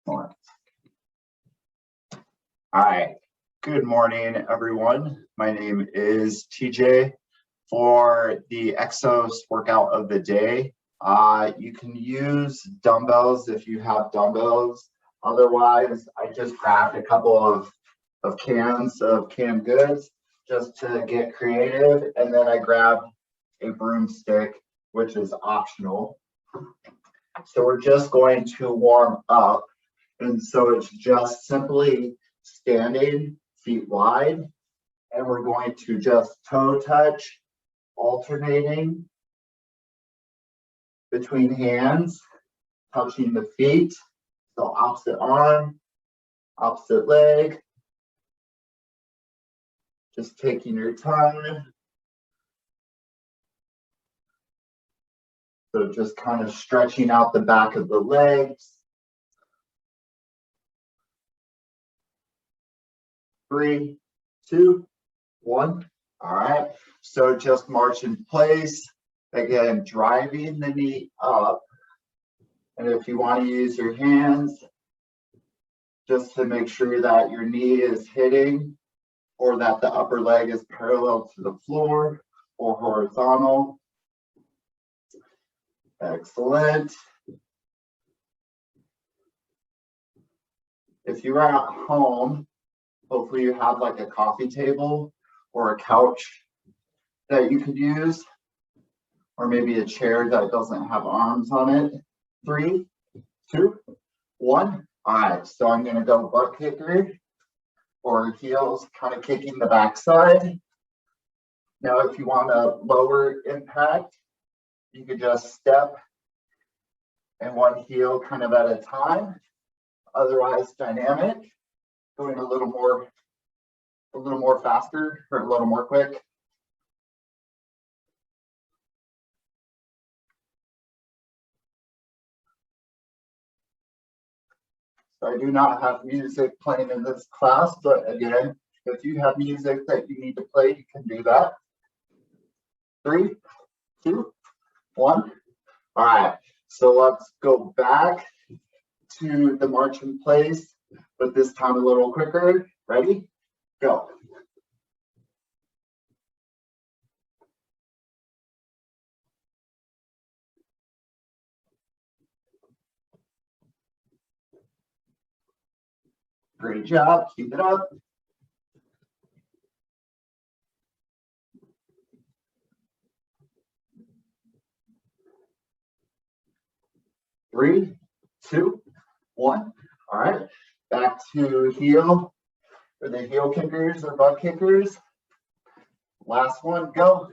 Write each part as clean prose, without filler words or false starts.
Excellent. All right. Good morning, everyone. My name is TJ. For the EXOS workout of the day, you can use dumbbells if you have dumbbells. Otherwise, I just grabbed a couple of cans of canned goods just to get creative. And then I grabbed a broomstick, which is optional. So we're just going to warm up. And so it's just simply standing feet wide. And we're going to just toe touch, alternating between hands, touching the feet. So opposite arm, opposite leg. Just taking your time. So just kind of stretching out the back of the legs. 3, 2, 1. All right. So just march in place. Again, driving the knee up. And if you want to use your hands, just to make sure that your knee is hitting or that the upper leg is parallel to the floor or horizontal. Excellent. If you're at home, hopefully you have like a coffee table or a couch that you could use, or maybe a chair that doesn't have arms on it. 3, 2, 1. All right, so I'm gonna go butt kicker or heels, kind of kicking the backside. Now, if you want a lower impact, you could just step and one heel kind of at a time. Otherwise, dynamic, going a little more faster or a little more quick. So I do not have music playing in this class, but again, if you have music that you need to play, you can do that. 3, 2, 1. All right, so let's go back to the march in place, but this time a little quicker. Ready? Go. Great job. Keep it up. 3, 2, 1. All right. Back to heel or the heel kickers or butt kickers. Last one. Go.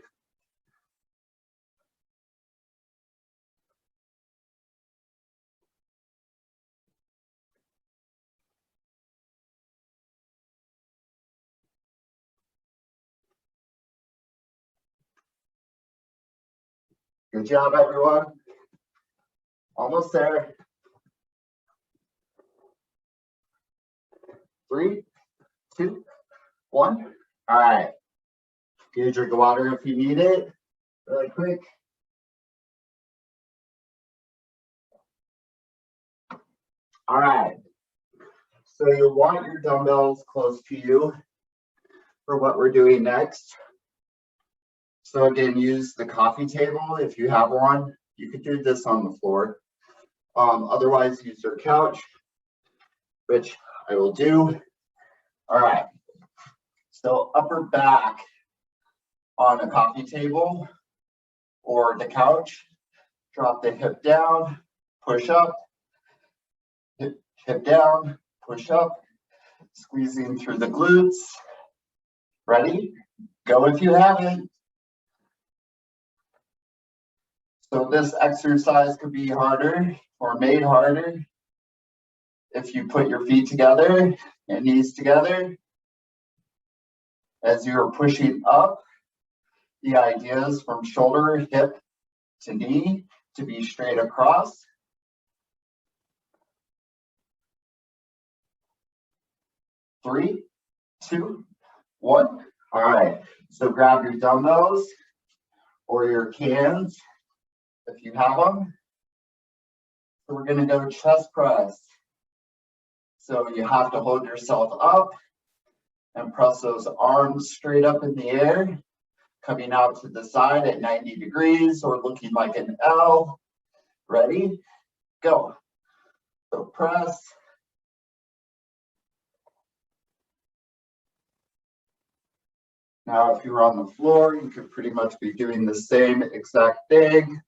Good job, everyone. Almost there. 3, 2, 1. All right. Get a drink of water if you need it. Really quick. All right. So you'll want your dumbbells close to you for what we're doing next. So again, use the coffee table if you have one. You could do this on the floor. Otherwise, use your couch, which I will do. All right. So upper back on a coffee table or the couch. Drop the hip down, push up, hip down, push up, squeezing through the glutes. Ready? Go if you have it. So this exercise could be harder or made harder if you put your feet together and knees together. As you're pushing up, the idea is from shoulder, hip to knee to be straight across. 3, 2, 1. All right, so grab your dumbbells or your cans if you have them. So we're gonna go chest press. So you have to hold yourself up and press those arms straight up in the air, coming out to the side at 90 degrees or looking like an L. Ready? Go. So press. Now, if you're on the floor, you could pretty much be doing the same exact thing.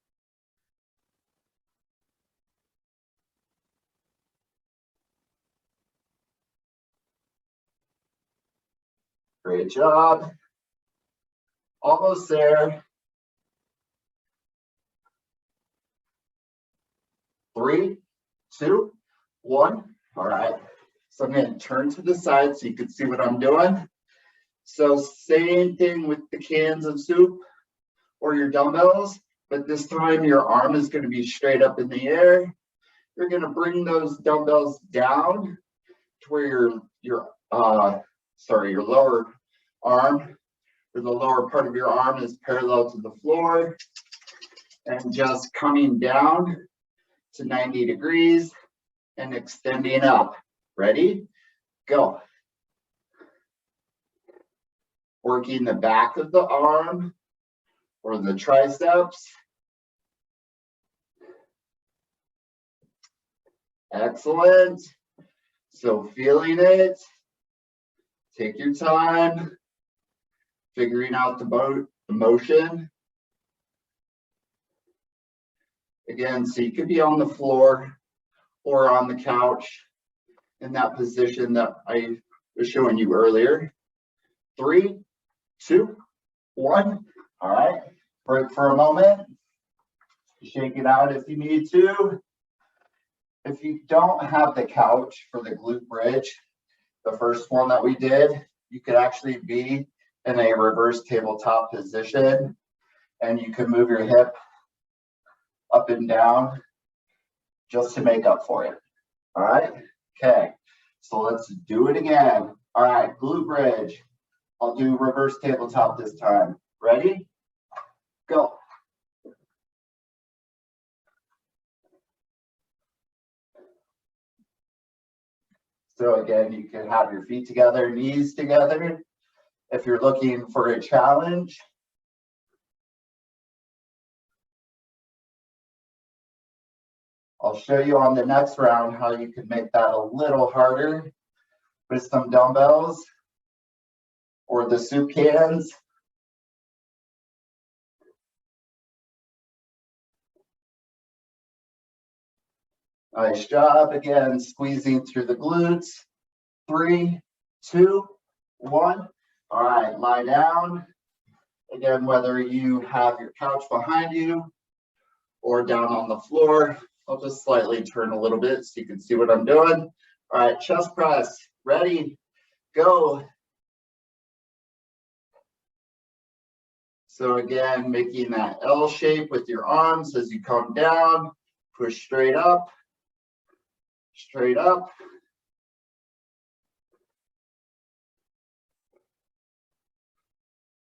Great job. Almost there. 3, 2, 1. All right. So I'm going to turn to the side so you can see what I'm doing. So same thing with the cans of soup or your dumbbells, but this time your arm is going to be straight up in the air. You're going to bring those dumbbells down to where your lower arm, or the lower part of your arm, is parallel to the floor, and just coming down to 90 degrees and extending up. Ready? Go. Working the back of the arm or the triceps. Excellent. So feeling it. Take your time. Figuring out the motion. Again, so you could be on the floor or on the couch in that position that I was showing you earlier. 3, 2, 1. All right. Break for a moment. Shake it out if you need to. If you don't have the couch for the glute bridge, the first one that we did, you could actually be in a reverse tabletop position, and you can move your hip up and down just to make up for it. All right. Okay. So let's do it again. All right. Glute bridge. I'll do reverse tabletop this time. Ready? Go. So again, you can have your feet together, knees together. If you're looking for a challenge, I'll show you on the next round how you can make that a little harder with some dumbbells or the soup cans. Nice job. Again, squeezing through the glutes. 3, 2, 1. All right, lie down. Again, whether you have your couch behind you or down on the floor, I'll just slightly turn a little bit so you can see what I'm doing. All right, chest press. Ready? Go. So again, making that L shape with your arms as you come down. Push straight up. Straight up.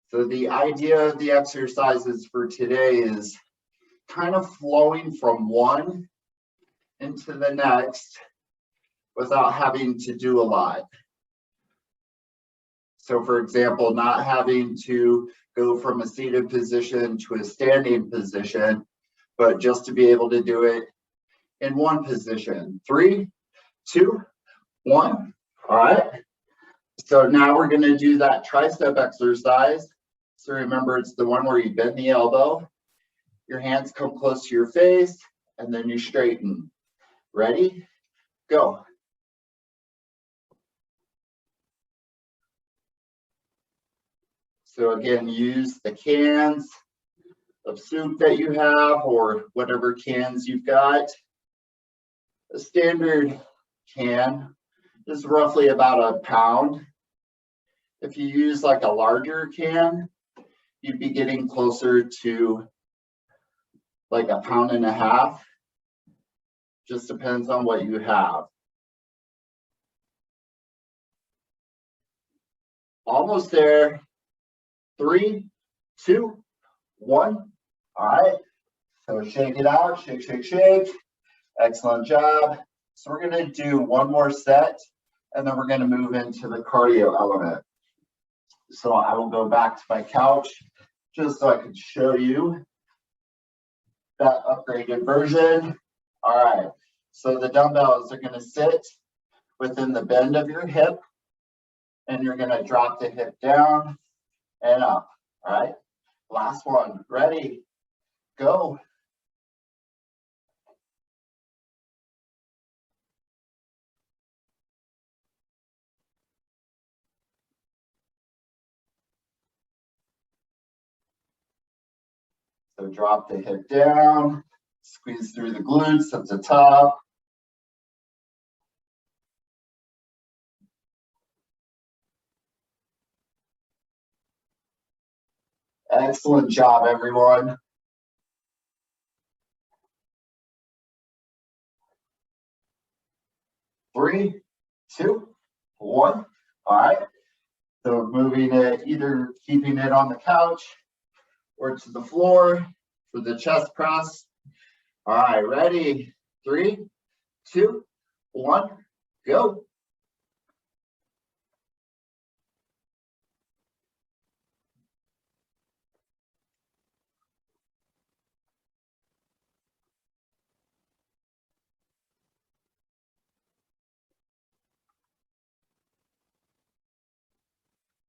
So the idea of the exercises for today is kind of flowing from one into the next without having to do a lot. So for example, not having to go from a seated position to a standing position, but just to be able to do it in one position. 3, 2, 1. All right. So now we're going to do that tricep exercise. So remember, it's the one where you bend the elbow, your hands come close to your face, and then you straighten. Ready? Go. So again, use the cans of soup that you have or whatever cans you've got. A standard can is roughly about a pound. If you use like a larger can, you'd be getting closer to like a pound and a half. Just depends on what you have. Almost there. 3, 2, 1. All right. So shake it out. Shake, shake, shake. Excellent job. So we're going to do one more set, and then we're going to move into the cardio element. So I will go back to my couch just so I can show you that upgraded version. All right, so the dumbbells are going to sit within the bend of your hip, and you're going to drop the hip down and up. All right, last one. Ready, go. So drop the hip down, squeeze through the glutes at the top. Excellent job, everyone. Three, two, one. All right. So moving it, either keeping it on the couch or to the floor for the chest press. All right, ready? 3, 2, 1, go.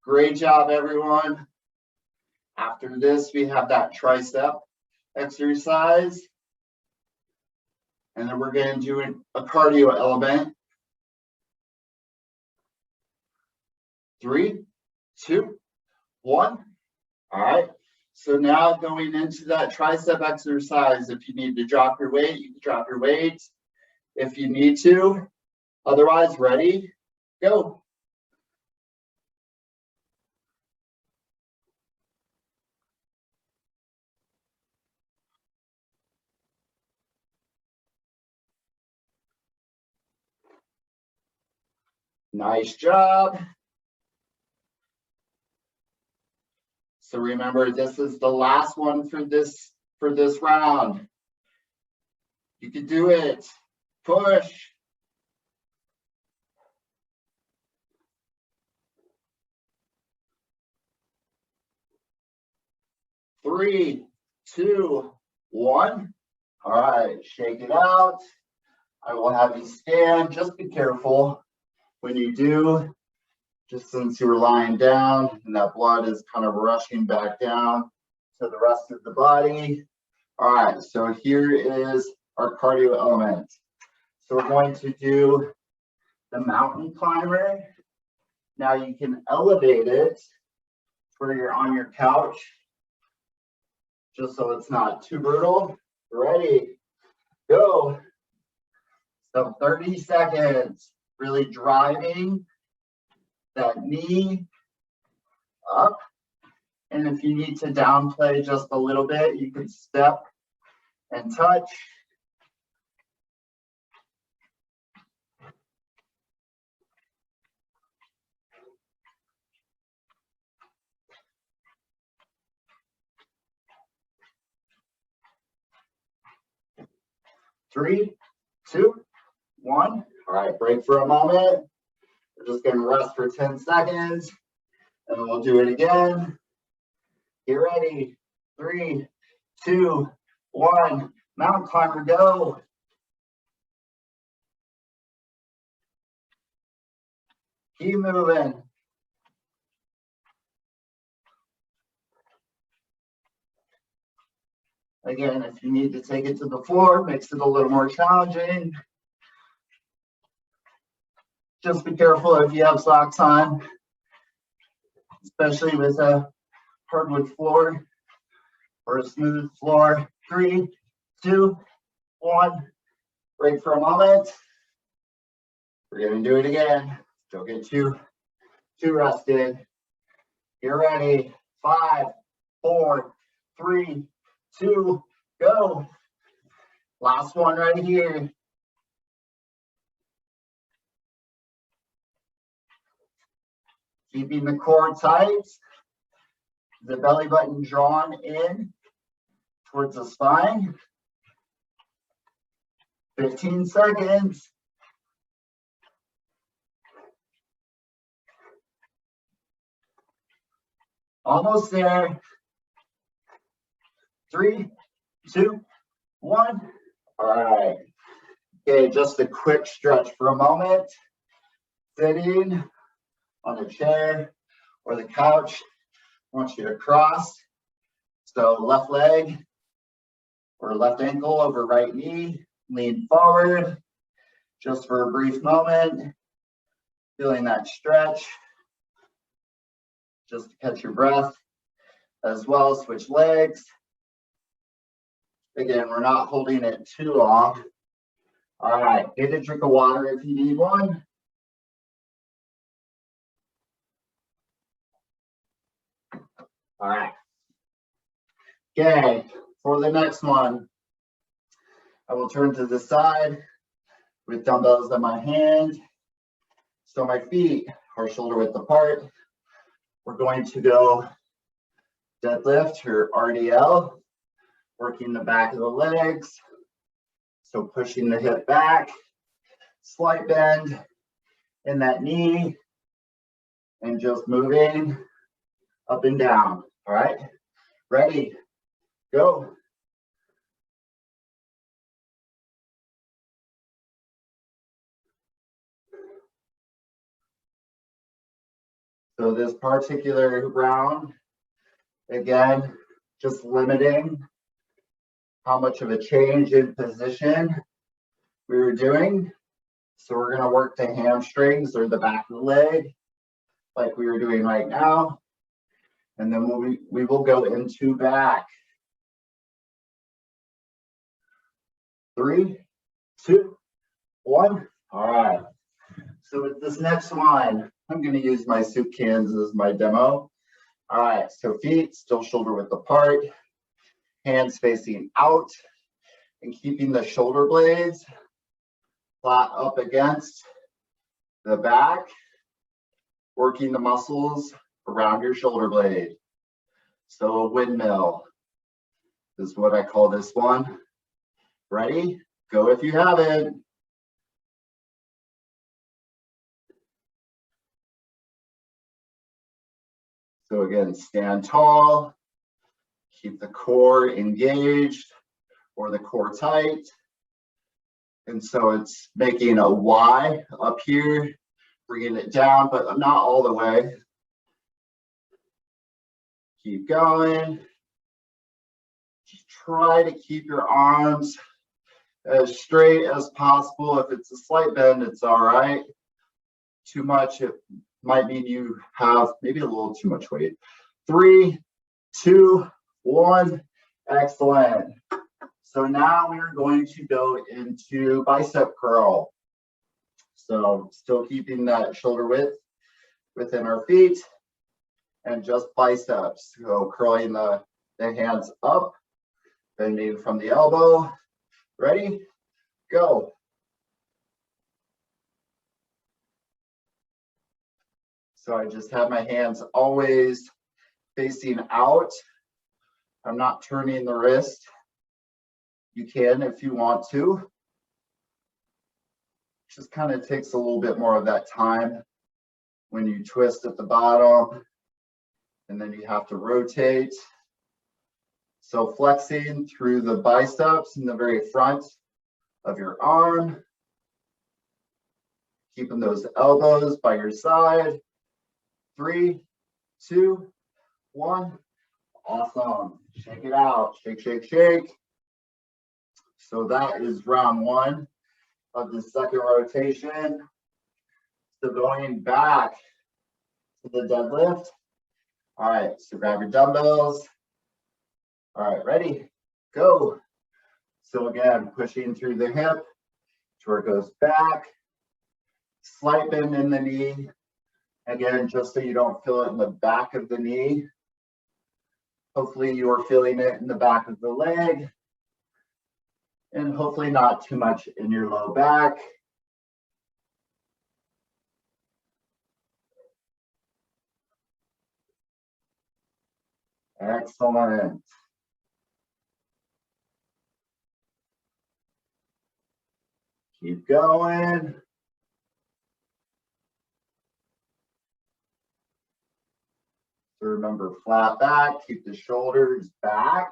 Great job, everyone. After this, we have that tricep exercise. And then we're going to do a cardio element. 3, 2, 1. All right. So now going into that tricep exercise, if you need to drop your weight, you can drop your weight if you need to. Otherwise, ready, go. Nice job. So remember, this is the last one for this round. You can do it. Push. Three, two, one. All right, shake it out. I will have you stand. Just be careful when you do, just since you were lying down and that blood is kind of rushing back down to the rest of the body. All right, so here is our cardio element. So we're going to do the mountain climber. Now you can elevate it where you're on your couch, just so it's not too brutal. Ready, go. So 30 seconds, really driving that knee up. And if you need to downplay just a little bit, you can step and touch. Three, two, one. All right, break for a moment. We're just going to rest for 10 seconds, and then we'll do it again. Get ready. 3, 2, 1. Mountain climber, go. Keep moving. Again, if you need to take it to the floor, makes it a little more challenging. Just be careful if you have socks on, especially with a hardwood floor or a smooth floor. 3, 2, 1. Break for a moment. We're going to do it again. Don't get too rested. Get ready. 5, 4, 3, 2, go. Last one right here. Keeping the core tight, the belly button drawn in towards the spine. 15 seconds. Almost there. 3, 2, 1. All right. Okay, just a quick stretch for a moment. Sitting on a chair or the couch. I want you to cross. So left leg or left ankle over right knee. Lean forward just for a brief moment. Feeling that stretch. Just to catch your breath. As well, switch legs. Again, we're not holding it too long. All right, get a drink of water if you need one. All right. Okay, for the next one, I will turn to the side with dumbbells in my hand. So my feet are shoulder width apart. We're going to go deadlift or RDL, working the back of the legs. So pushing the hip back, slight bend in that knee, and just moving up and down. All right, ready, go. So this particular round, again, just limiting how much of a change in position we were doing. So we're gonna work the hamstrings or the back of the leg like we were doing right now. And then we will go into back. 3, 2, 1. All right. So with this next one, I'm going to use my soup cans as my demo. All right. So feet still shoulder width apart, hands facing out, and keeping the shoulder blades flat up against the back, working the muscles around your shoulder blade. So a windmill is what I call this one. Ready? Go if you have it. So again, stand tall, keep the core engaged or the core tight. And so it's making a Y up here, bringing it down, but not all the way. Keep going. Just try to keep your arms as straight as possible. If it's a slight bend, it's all right. Too much, it might mean you have maybe a little too much weight. 3, 2, 1. Excellent. So now we are going to go into bicep curl. So still keeping that shoulder width within our feet and just biceps. So curling the hands up, bending from the elbow. Ready? Go. So I just have my hands always facing out. I'm not turning the wrist. You can if you want to. Just kind of takes a little bit more of that time when you twist at the bottom and then you have to rotate. So flexing through the biceps in the very front of your arm. Keeping those elbows by your side. 3, 2, 1. Awesome. Shake it out. Shake, shake, shake. So that is round 1 of the second rotation. So going back to the deadlift. All right, so grab your dumbbells. All right, ready? Go. So again, pushing through the hip to where it goes back. Slight bend in the knee. Again, just so you don't feel it in the back of the knee. Hopefully you are feeling it in the back of the leg. And hopefully not too much in your low back. Excellent. Keep going. So remember, flat back, keep the shoulders back,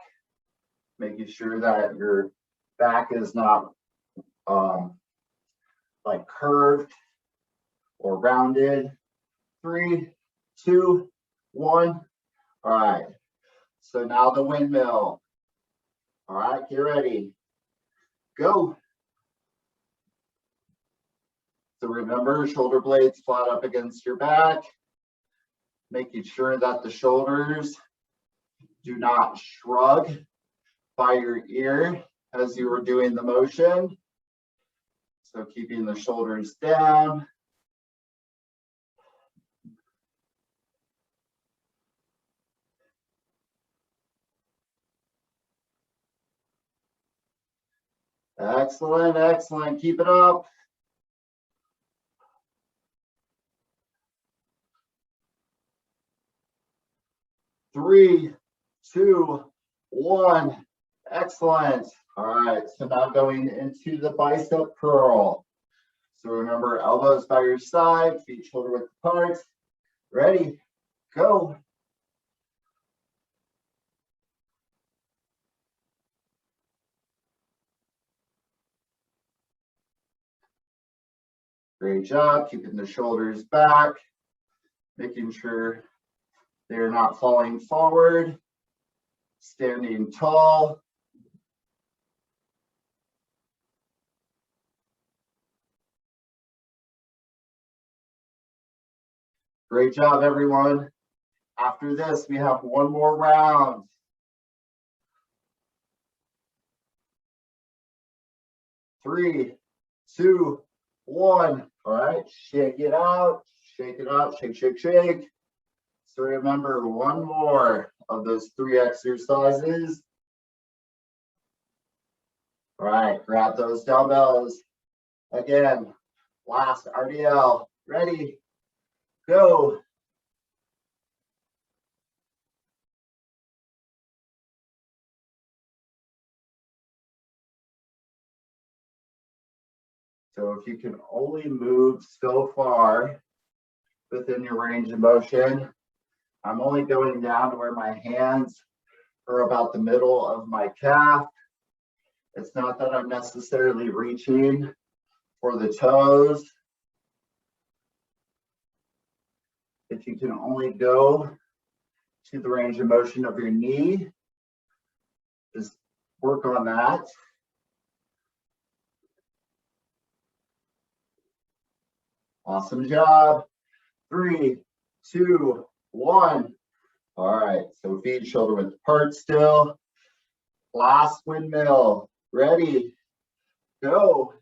making sure that your back is not like curved or rounded. 3, 2, 1. All right. So now the windmill. All right, get ready. Go. So remember, shoulder blades flat up against your back, making sure that the shoulders do not shrug by your ear as you are doing the motion. So keeping the shoulders down. Excellent, excellent. Keep it up. 3, 2, 1. Excellent. All right, so now going into the bicep curl. So remember, elbows by your side, feet shoulder width apart. Ready, go. Great job, keeping the shoulders back, making sure they're not falling forward, standing tall. Great job, everyone. After this, we have one more round. 3, 2, 1. All right, shake it out, shake it out, shake, shake, shake. So remember, one more of those 3 exercises. All right, grab those dumbbells. Again, last RDL. Ready, go. So if you can only move so far within your range of motion, I'm only going down to where my hands are about the middle of my calf. It's not that I'm necessarily reaching for the toes. If you can only go to the range of motion of your knee, just work on that. Awesome job. 3, 2, 1. All right, so feet shoulder width apart still. Last windmill. Ready, go.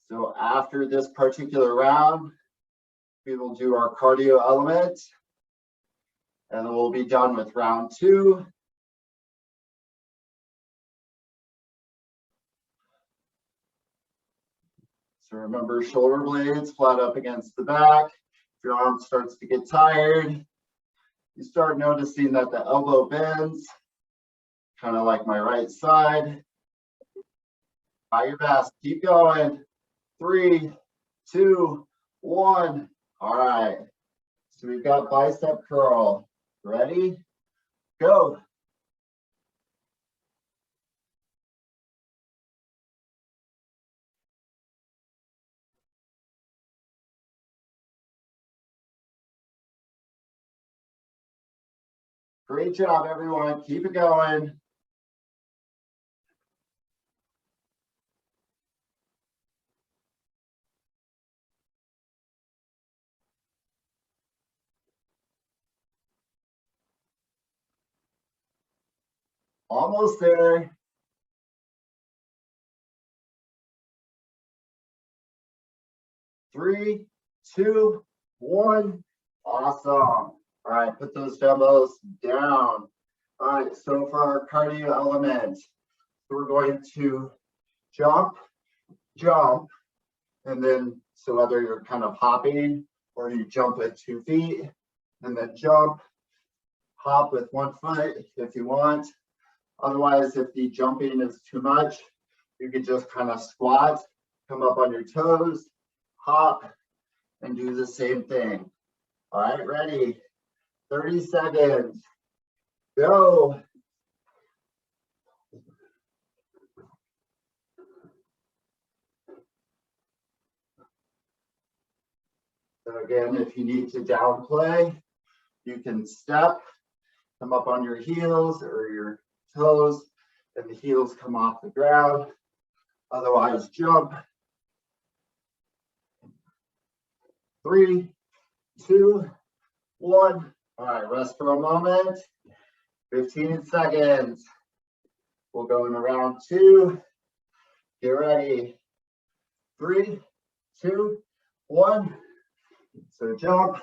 So after this particular round, we will do our cardio element, and then we'll be done with round 2. So remember, shoulder blades flat up against the back. If your arm starts to get tired, you start noticing that the elbow bends, kind of like my right side. Try your best, keep going. 3, 2, 1. All right, so we've got bicep curl. Ready, go. Great job, everyone. Keep it going. Almost there. 3, 2, 1. Awesome. All right, put those dumbbells down. All right, so for our cardio element, we're going to jump, jump, and then so whether you're kind of hopping or you jump with 2 feet, and then jump, hop with 1 foot if you want. Otherwise, if the jumping is too much, You could just kind of squat, come up on your toes, hop, and do the same thing. All right, ready? 30 seconds. Go. So again, if you need to downplay, you can step, come up on your heels or your toes, and the heels come off the ground. Otherwise, jump. 3, 2, 1. All right, rest for a moment. 15 seconds. We'll go into round 2. Get ready. 3, 2, 1. So jump.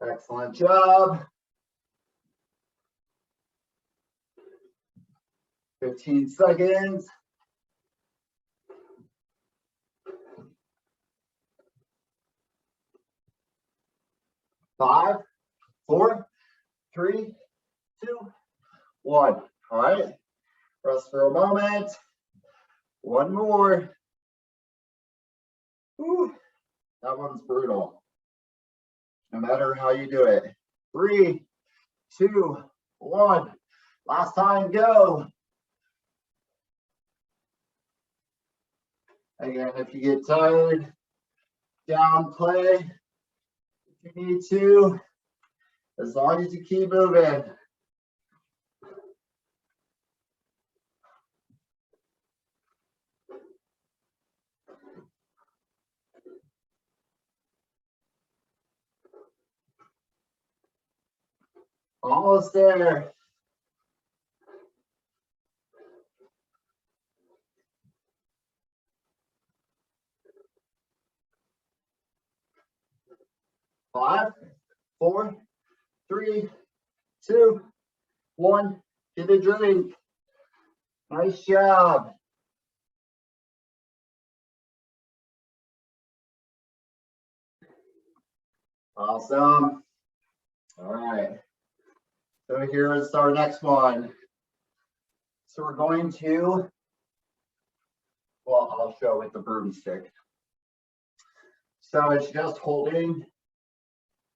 Excellent job. 15 seconds. 5, 4, 3, 2, 1. All right. Rest for a moment. One more. Whew. That one's brutal. No matter how you do it. 3, 2, 1. Last time, go. Again, if you get tired, downplay if you need to, as long as you keep moving. Almost there. Five, 4, 3, 2, 1. Get a drink. Nice job. Awesome. All right. So here is our next one. So we're going to, well, I'll show with the broomstick. So it's just holding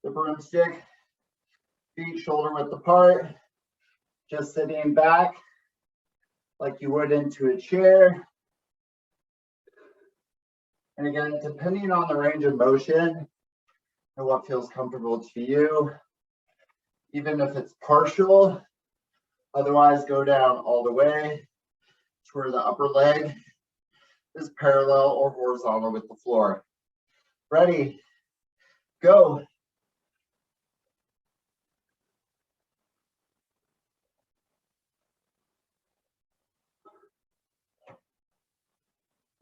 the broomstick, feet shoulder width apart, just sitting back like you would into a chair. And again, depending on the range of motion and what feels comfortable to you, even if it's partial, otherwise go down all the way to where the upper leg is parallel or horizontal with the floor. Ready, go.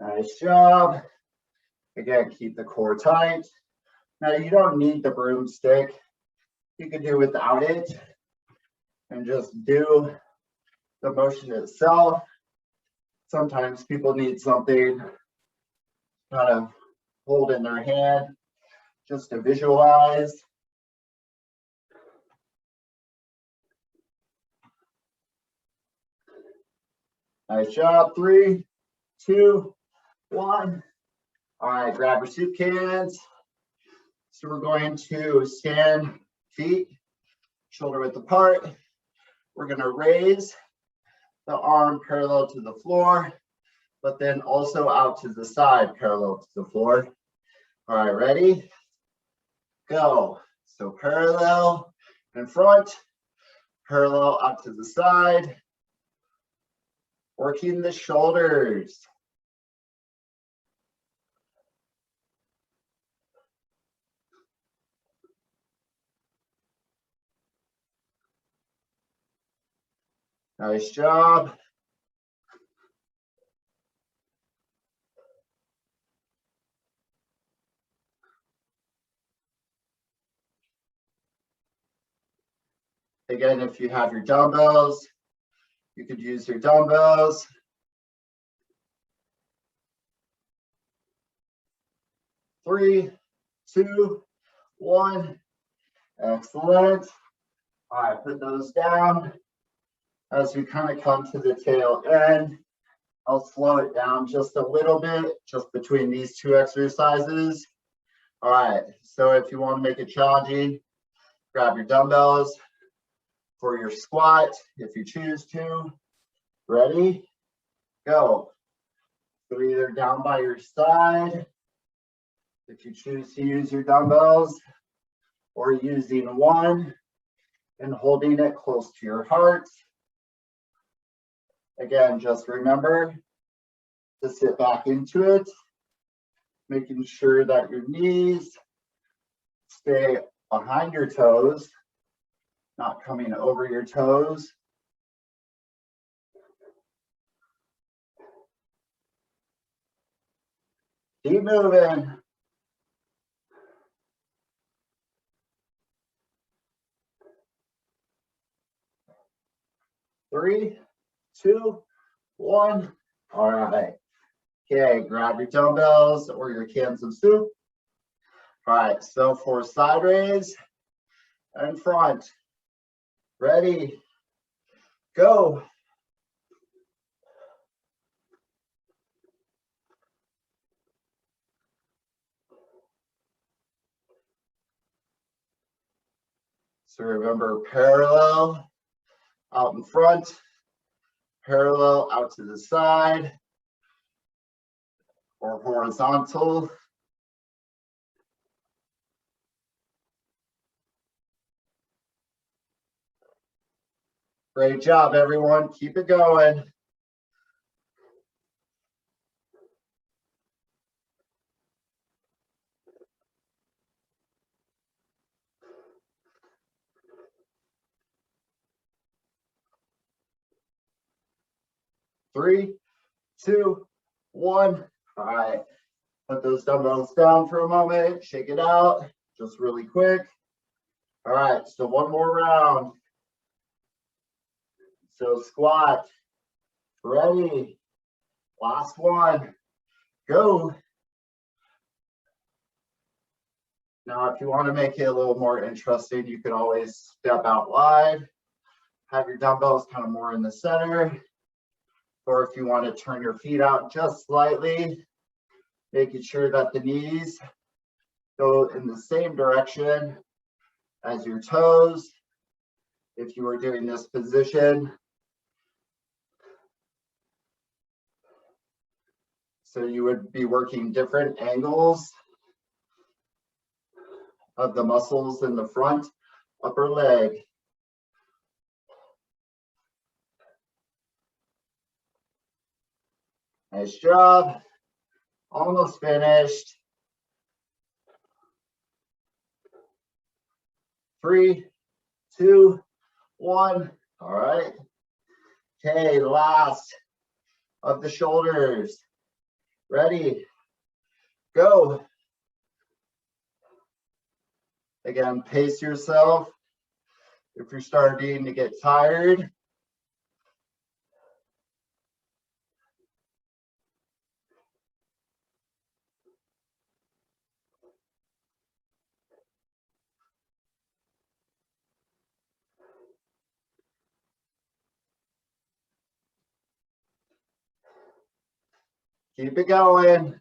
Nice job. Again, keep the core tight. Now you don't need the broomstick. You can do without it and just do the motion itself. Sometimes people need something kind of hold in their hand just to visualize. Nice job. 3, 2, 1. All right, grab your soup cans. So we're going to stand feet shoulder width apart. We're going to raise the arm parallel to the floor, but then also out to the side parallel to the floor. All right, ready? Go. So parallel in front, parallel out to the side, working the shoulders. Nice job. Again, if you have your dumbbells, you could use your dumbbells. 3, 2, 1. Excellent. All right, put those down. As we kind of come to the tail end, I'll slow it down just a little bit, just between these two exercises. All right, so if you want to make it challenging, grab your dumbbells for your squat, if you choose to. Ready? Go. So either down by your side, if you choose to use your dumbbells, or using one and holding it close to your heart. Again, just remember to sit back into it, making sure that your knees stay behind your toes, not coming over your toes. Keep moving. 3, 2, 1. All right. Okay, grab your dumbbells or your cans of soup. All right, so for side raise and front. Ready, go. So remember, parallel out in front, parallel out to the side, or horizontal. Great job, everyone. Keep it going. Three, 2, 1. All right. Put those dumbbells down for a moment. Shake it out, just really quick. All right, so one more round. So squat. Ready. Last one. Go. Now, if you want to make it a little more interesting, you could always step out wide. Have your dumbbells kind of more in the center. Or if you want to turn your feet out just slightly, making sure that the knees go in the same direction as your toes. If you were doing this position, so you would be working different angles of the muscles in the front upper leg. Nice job. Almost finished. 3, 2, 1. All right. Okay, last of the shoulders. Ready, go. Again, pace yourself. If you're starting to get tired, keep it going.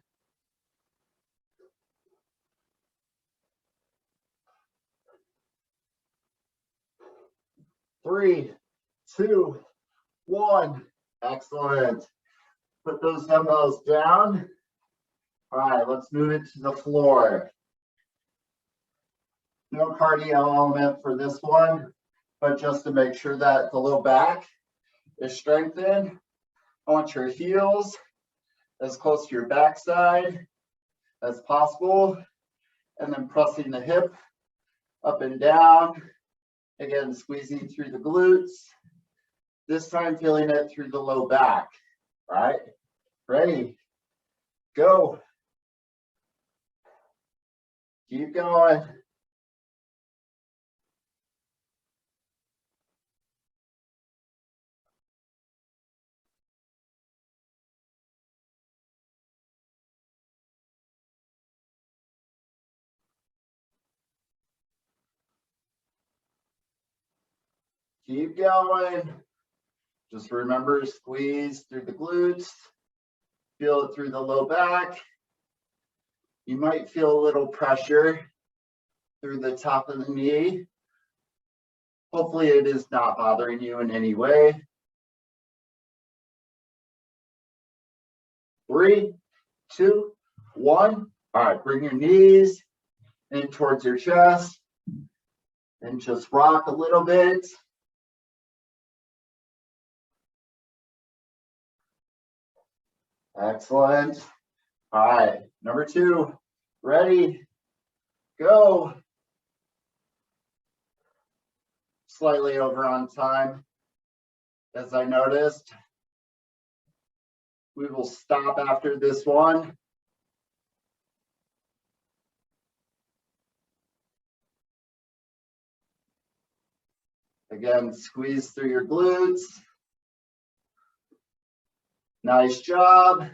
3, 2, 1. Excellent. Put those dumbbells down. All right, let's move it to the floor. No cardio element for this one, but just to make sure that the low back is strengthened. I want your heels as close to your backside as possible, and then pressing the hip up and down. Again, squeezing through the glutes. This time feeling it through the low back. All right, ready, go. Keep going. Keep going. Just remember, squeeze through the glutes. Feel it through the low back. You might feel a little pressure through the top of the knee. Hopefully it is not bothering you in any way. 3, 2, 1. All right, bring your knees in towards your chest and just rock a little bit. Excellent. All right, number 2, ready, go. Slightly over on time, as I noticed. We will stop after this one. Again, squeeze through your glutes. Nice job.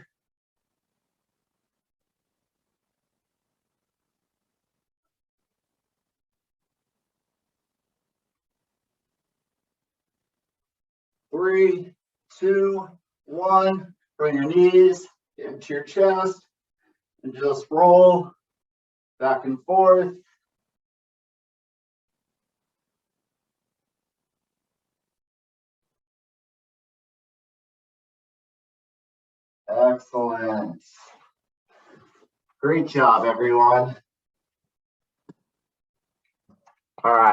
Three, 2, 1. Bring your knees into your chest and just roll back and forth. Excellent. Great job, everyone. All right.